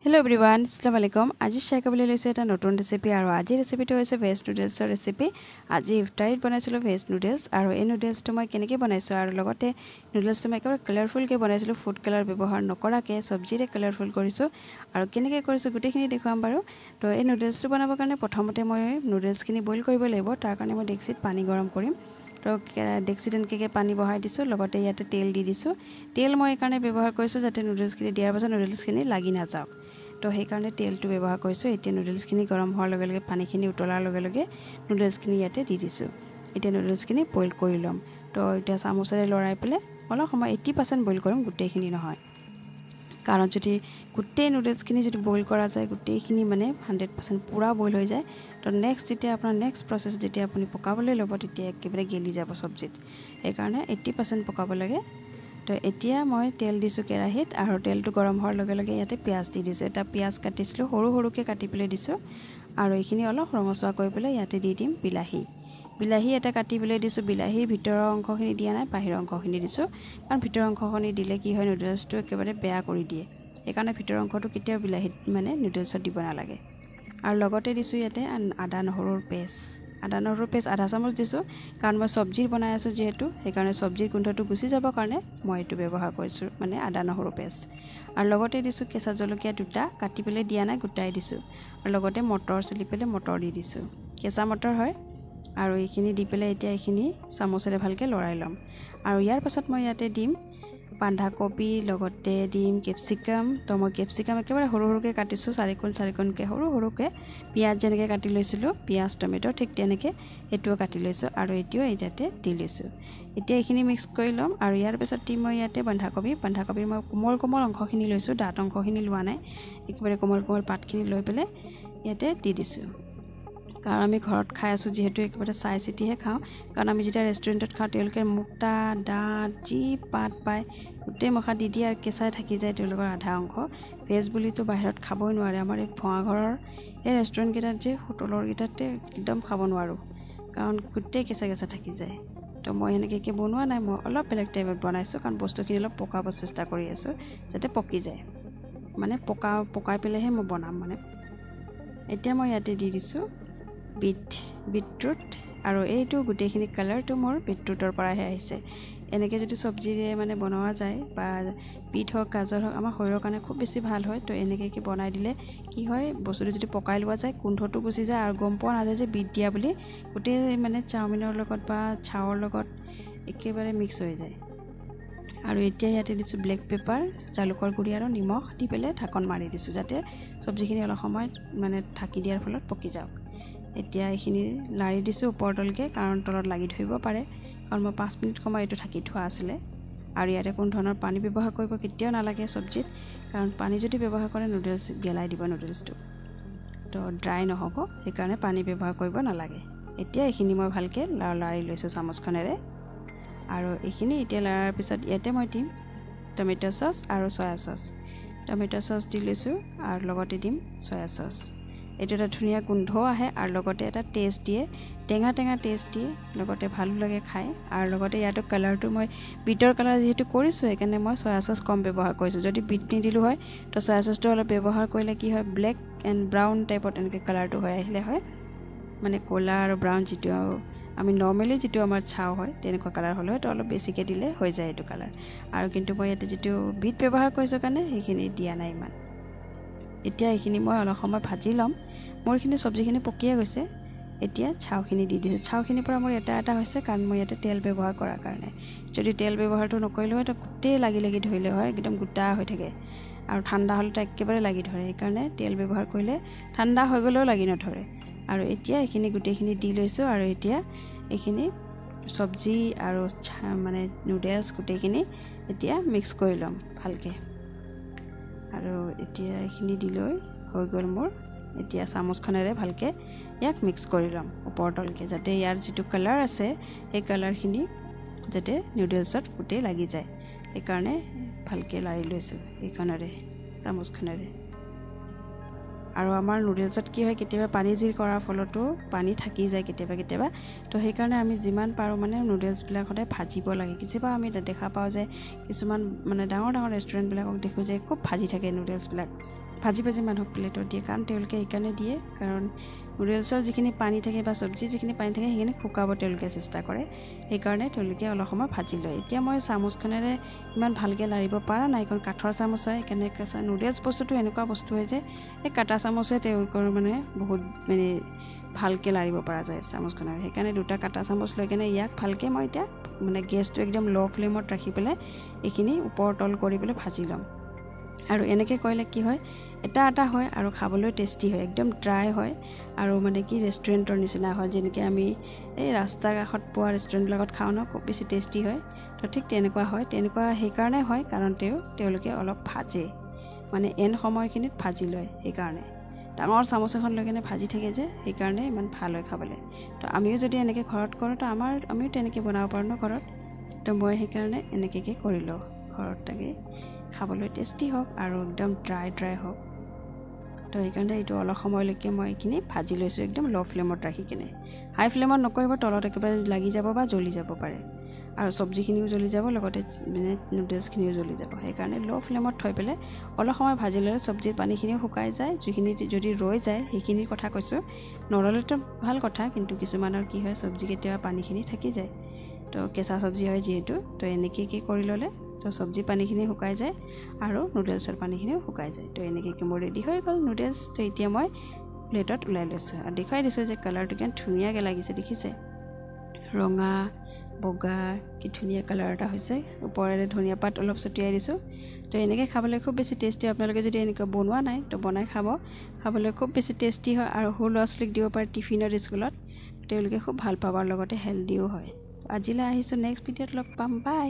Hello everyone, Assalamu alaikum. আজি share কৰিবলৈ লৈছো এটা নতুন ৰেচিপি আৰু আজি ৰেচিপিটো হৈছে ভেজ নুডলছৰ ৰেচিপি। আজি ইফতাৰীত বনাইছিলো ভেজ নুডলছ আৰু এই নুডলছটো মই কেনেকৈ বনাইছো আৰু লগতে নুডলছটো মই একেবাৰে কালাৰফুলকৈ বনাইছিলো, ফুড কালাৰ ব্যৱহাৰ নকৰাকৈ সবজিৰে কালাৰফুল কৰিছো আৰু কেনেকৈ কৰিছো গোটেইখিনি দেখুৱাম বাৰু। তো এই নুডলছটো বনাবৰ কাৰণে প্ৰথমতে মই নুডলছখিনি বইল কৰিব লাগিব। তাৰ কাৰণে মই ডেক্সিত পানী গৰম কৰিম। তো ডেক্সিত এনেকৈ পানী বহাই দিছো, লগতে ইয়াতে তেল দি দিছো। তেল মই এই কাৰণে ব্যৱহাৰ কৰিছো যাতে নুডলছখিনি দিয়াৰ পাছত নুডলছখিনি লাগি নাযাওক। তো সেই কাৰণে তেলটো ব্যৱহাৰ কৰিছো। এতিয়া নুডলছখিনি গৰম হোৱাৰ লগে লগে পানীখিনি উতলাৰ লগে লগে নুডলছখিনি ইয়াতে দি দিছো। এতিয়া নুডলছখিনি বইল কৰি ল'ম। তো এতিয়া চামুচেৰে লৰাই পেলাই অলপ সময় 80% বইল কৰিম, গোটেইখিনি নহয়। কাৰণ যদি গোটেই নুডলছখিনি যদি বইল কৰা যায় গোটেইখিনি মানে 100% পুৰা বইল হৈ যায়, তো নেক্সট যেতিয়া আপোনাৰ নেক্সট প্ৰসেছ যেতিয়া আপুনি পকাবলৈ ল'ব তেতিয়া একেবাৰে গেলি যাব সবজিত। সেইকাৰণে 80% পকাব লাগে। তো এতিয়া মই তেল দিছো কেৰাহীত আৰু তেলটো গৰম হোৱাৰ লগে লগে ইয়াতে পিয়াজ দি দিছো। এটা পিয়াজ কাটিছিলো, সৰু সৰুকৈ কাটি পেলাই দিছো আৰু এইখিনি অলপ ৰঙচুৱা কৰি পেলাই ইয়াতে দি দিম বিলাহী এটা কাটি পেলাই দিছো। বিলাহীৰ ভিতৰৰ অংশখিনি দিয়া নাই, বাহিৰৰ অংশখিনি দিছো। কাৰণ ভিতৰৰ অংশখিনি দিলে কি হয় নুডলছটো একেবাৰে বেয়া কৰি দিয়ে। সেইকাৰণে ভিতৰৰ অংশটো কেতিয়াও বিলাহীত মানে নুডলছত দিব নালাগে। আৰু লগতে দিছো ইয়াতে আদা নহৰুৰ পেষ্ট আধা চামুচ দিছো। কাৰণ মই সবজিৰ বনাই আছো যেহেতু, সেইকাৰণে সবজিৰ গোন্ধটো গুচি যাব কাৰণে মই এইটো ব্যৱহাৰ কৰিছো, মানে আদা নহৰু পেষ্ট। আৰু লগতে দিছো কেঁচা জলকীয়া দুটা, কাটি পেলাই দিয়া নাই, গোটাই দিছো। আৰু লগতে মটৰ চিলি পেলাই মটৰ দি দিছো, কেঁচা মটৰ হয়। আৰু এইখিনি দি পেলাই এতিয়া এইখিনি চামুচেৰে ভালকৈ লৰাই ল'ম। আৰু ইয়াৰ পাছত মই ইয়াতে দিম বন্ধাকবি, লগতে দিম কেপচিকাম। তো মই কেপচিকাম একেবাৰে সৰু সৰুকৈ কাটিছোঁ, 4 সৰু সৰুকৈ। পিঁয়াজ যেনেকৈ কাটি লৈছিলোঁ, পিঁয়াজ টমেটো ঠিক তেনেকৈ এইটোও কাটি লৈছোঁ আৰু এইটোও ইয়াতে দি লৈছোঁ। এতিয়া এইখিনি মিক্স কৰি ল'ম। আৰু ইয়াৰ পিছত দিম মই ইয়াতে বন্ধাকবিৰ মই কোমল অংশখিনি লৈছোঁ, ডাঠ অংশখিনি লোৱা নাই। একেবাৰে কোমল পাতখিনি লৈ পেলাই ইয়াতে দি দিছোঁ। কাৰণ আমি ঘৰত খাই আছোঁ যিহেতু একেবাৰে চাই চিতিহে খাওঁ। কাৰণ আমি যেতিয়া ৰেষ্টুৰেণ্টত খাওঁ তেওঁলোকে মোটা ডাঠ যি পাত পায় গোটেই মখা দি দিয়ে আৰু কেঁচাই থাকি যায় তেওঁলোকৰ আধা অংশ। ভেজ বুলিতো বাহিৰত খাবই নোৱাৰে। আমাৰ এই ভঙাঘৰৰ এই ৰেষ্টুৰেণ্টকেইটাত যে হোটেলৰকেইটাতে একদম খাব নোৱাৰোঁ, কাৰণ গোটেই কেঁচা থাকি যায়। তো মই এনেকৈ বনোৱা নাই, মই অলপ বেলেগ টাইপত বনাইছোঁ। কাৰণ বস্তুখিনি অলপ পকাব চেষ্টা কৰি আছোঁ যাতে পকি যায়, মানে পকাই পেলাইহে মই বনাম মানে। এতিয়া মই ইয়াতে দি দিছোঁ বিটৰুট। আৰু এইটো গোটেইখিনি কালাৰটো মোৰ বিটৰুটৰ পৰাহে আহিছে। এনেকৈ যদি সবজিৰে মানে বনোৱা যায় বা বিট হওক গাজৰ হওক আমাৰ শৰীৰৰ কাৰণে খুব বেছি ভাল হয়। তো এনেকৈ বনাই দিলে কি হয়, বস্তুটো যদি পকাই লোৱা যায় গোন্ধটো গুচি যায় আৰু গম পোৱা নাযায় যে বিট দিয়া বুলি। গোটেই মানে চাওমিনৰ লগত বা চাওৰ লগত একেবাৰে মিক্স হৈ যায়। আৰু এতিয়া ইয়াতে দিছোঁ ব্লেক পেপাৰ, জালুকৰ গুড়ি আৰু নিমখ দি পেলাই ঢাকন মাৰি দিছোঁ যাতে সবজিখিনি অলপ সময় মানে ঢাকি দিয়াৰ ফলত পকি যাওক। এতিয়া এইখিনি লাৰি দিছোঁ ওপৰ তলকৈ, কাৰণ তলত লাগি ধৰিব পাৰে। কাৰণ মই 5 মিনিট সময় এইটো ঢাকি থোৱা আছিলে। আৰু ইয়াতে কোনো ধৰণৰ পানী ব্যৱহাৰ কৰিব কেতিয়াও নালাগে চবজিত, কাৰণ পানী যদি ব্যৱহাৰ কৰে নুডলছ গেলাই দিব নুডলছটো, তো ড্ৰাই নহ'ব। সেইকাৰণে পানী ব্যৱহাৰ কৰিব নালাগে। এতিয়া এইখিনি মই ভালকৈ লাৰি লৈছোঁ চামুচখনেৰে। আৰু এইখিনি এতিয়া লৰাৰ পিছত ইয়াতে মই দিম টমেটো চচ আৰু চয়া চচ। টমেটো চচ দি লৈছোঁ আৰু লগতে দিম চয়া চচ। এইটো এটা ধুনীয়া গোন্ধও আহে আৰু লগতে এটা টেষ্ট দিয়ে, টেঙা টেষ্ট দিয়ে, লগতে ভালো লাগে খাই। আৰু লগতে ইয়াতো কালাৰটো মই বিটৰ কালাৰ যিহেতু কৰিছোঁ সেইকাৰণে মই চয়া চচ কম ব্যৱহাৰ কৰিছোঁ। যদি বিট নিদিলোঁ হয় তো চয়া চচটো অলপ ব্যৱহাৰ কৰিলে কি হয়, ব্লেক এণ্ড ব্ৰাউন টাইপত এনেকৈ কালাৰটো হৈ আহিলে হয়, মানে ক'লা আৰু ব্ৰাউন যিটো আমি নৰ্মেলি যিটো আমাৰ চাও হয় তেনেকুৱা কালাৰ হ'লে হয়, তো অলপ বেছিকৈ দিলে হৈ যায় এইটো কালাৰ। আৰু কিন্তু মই ইয়াতে যিটো বিট ব্যৱহাৰ কৰিছোঁ কাৰণে সেইখিনি দিয়া নাই ইমান। এতিয়া এইখিনি মই অলপ সময় ভাজি ল'ম। মোৰখিনি চবজিখিনি পকিয়ে গৈছে। এতিয়া চাওখিনি দি দিছোঁ। চাওখিনিৰ পৰা মোৰ এটা হৈছে কাৰণ মই ইয়াতে তেল ব্যৱহাৰ কৰাৰ কাৰণে। যদি তেল ব্যৱহাৰটো নকৰিলোঁ হয় তো গোটেই লাগি ধৰিলে হয়, একদম গোটা হৈ থাকে। আৰু ঠাণ্ডা হ'লেতো একেবাৰে লাগি ধৰে। সেইকাৰণে তেল ব্যৱহাৰ কৰিলে ঠাণ্ডা হৈ গ'লেও লাগি নধৰে। আৰু এতিয়া এইখিনি গোটেইখিনি দি লৈছোঁ। আৰু এতিয়া এইখিনি চবজি আৰু মানে নুডলছ গোটেইখিনি এতিয়া মিক্স কৰি ল'ম ভালকৈ। আৰু এতিয়া এইখিনি দি লৈ হৈ গ'ল মোৰ। এতিয়া চামুচখনেৰে ভালকৈ ইয়াক মিক্স কৰি ল'ম ওপৰ তলকৈ, যাতে ইয়াৰ যিটো কালাৰ আছে সেই কালাৰখিনি যাতে নুডলছত গোটেই লাগি যায়। সেইকাৰণে ভালকৈ লাৰি লৈছোঁ এইখনেৰে চামুচখনেৰে। আৰু আমাৰ নুডলছত কি হয় কেতিয়াবা পানী জিৰ কৰাৰ ফলতো পানী থাকি যায় কেতিয়াবা তো সেইকাৰণে আমি যিমান পাৰোঁ মানে নুডলছবিলাক সদায় ভাজিব লাগে কিবা আমি দেখা পাওঁ যে কিছুমান মানে ডাঙৰ ৰেষ্টুৰেণ্টবিলাকক দেখোঁ যে খুব ভাজি থাকে নুডলছবিলাক ভাজি মানুহক প্লেটত দিয়ে কাৰণ তেওঁলোকে এইকাৰণে দিয়ে কাৰণ নুডলছৰ যিখিনি পানী থাকে বা চব্জি যিখিনি পানী থাকে সেইখিনি শুকাব তেওঁলোকে চেষ্টা কৰে সেইকাৰণে তেওঁলোকে অলপ সময় ভাজি লয় এতিয়া মই চামুচখনেৰে ইমান ভালকৈ লাৰিব পৰা নাই কাৰণ কাঠৰ চামুচ হয় সেইকাৰণে নুডলছ বস্তুটো এনেকুৱা বস্তু হয় যে এই কাটা চামুচে তেওঁলোকৰ মানে বহুত মানে ভালকৈ লাৰিব পৰা যায় চামুচখনেৰে সেইকাৰণে দুটা কাটা চামুচ লৈ কেনে ইয়াক ভালকৈ মই এতিয়া মানে গেছটো একদম ল' ফ্লেমত ৰাখি পেলাই এইখিনি ওপৰ তল কৰি পেলাই ভাজি ল'ম আৰু এনেকৈ কৰিলে কি হয় এটা হয় আৰু খাবলৈ টেষ্টি হয় একদম ড্ৰাই হয় আৰু মানে কি ৰেষ্টুৰেণ্টৰ নিচিনা হয় যেনেকৈ আমি এই ৰাস্তাৰ কাষত পোৱা ৰেষ্টুৰেণ্টবিলাকত খাওঁ ন খুব বেছি টেষ্টি হয় তো ঠিক তেনেকুৱা হয় তেনেকুৱা সেইকাৰণে হয় কাৰণ তেওঁলোকে অলপ ভাজে মানে এন সময়খিনিত ভাজি লয় সেইকাৰণে ডাঙৰ চামুচ এখন লৈ কেনে ভাজি থাকে যে সেইকাৰণে ইমান ভাল হয় খাবলৈ তো আমিও যদি এনেকৈ ঘৰত কৰোঁ তো আমিও তেনেকৈ বনাব পাৰোঁ ন ঘৰত তো মই সেইকাৰণে এনেকৈ কৰি লওঁ ঘৰত তাকে খাবলৈ টেষ্টি হওক আৰু একদম ড্ৰাই হওক তো সেইকাৰণে এইটো অলপ সময়লৈকে মই এইখিনি ভাজি লৈছোঁ একদম ল' ফ্লেমত ৰাখি কিনে হাই ফ্লেমত নকৰিব তলত একেবাৰে লাগি যাব বা জ্বলি যাব পাৰে আৰু চব্জিখিনিও জ্বলি যাব লগতে মানে নুডলছখিনিও জ্বলি যাব সেইকাৰণে ল' ফ্লেমত থৈ পেলাই অলপ সময় ভাজি ল'লে চব্জিৰ পানীখিনিও শুকাই যায় যিখিনি যদি ৰৈ যায় সেইখিনিৰ কথা কৈছোঁ নৰলেতো ভাল কথা কিন্তু কিছুমানৰ কি হয় চব্জি কেতিয়াবা পানীখিনি থাকি যায় তো কেঁচা চব্জি হয় যিহেতু তো এনেকৈ কৰি ল'লে তো চব্জি পানীখিনি শুকাই যায় আৰু নুডলছৰ পানীখিনিও শুকাই যায় তো এনেকৈ মোৰ ৰেডি হৈ গ'ল নুডলছ তো এতিয়া মই প্লেটত ওলাই লৈছোঁ আৰু দেখুৱাই দিছোঁ যে কালাৰটো কিমান ধুনীয়াকৈ লাগিছে দেখিছে ৰঙা বগা কি ধুনীয়া কালাৰ এটা হৈছে ওপৰেৰে ধনিয়া পাত অলপ ছটিয়াই দিছোঁ তো এনেকৈ খাবলৈ খুব বেছি টেষ্টি আপোনালোকে যদি এনেকৈ বনোৱা নাই তো বনাই খাবলৈ খুব বেছি টেষ্টি হয় আৰু সৰু ল'ৰা ছোৱালীক দিব পাৰে টিফিনত স্কুলত তেওঁলোকে খুব ভাল পাব আৰু লগতে হেল্ডিও হয় আজিলৈ আহিছোঁ নেক্সট ভিডিঅ'ত লগ পাম বাই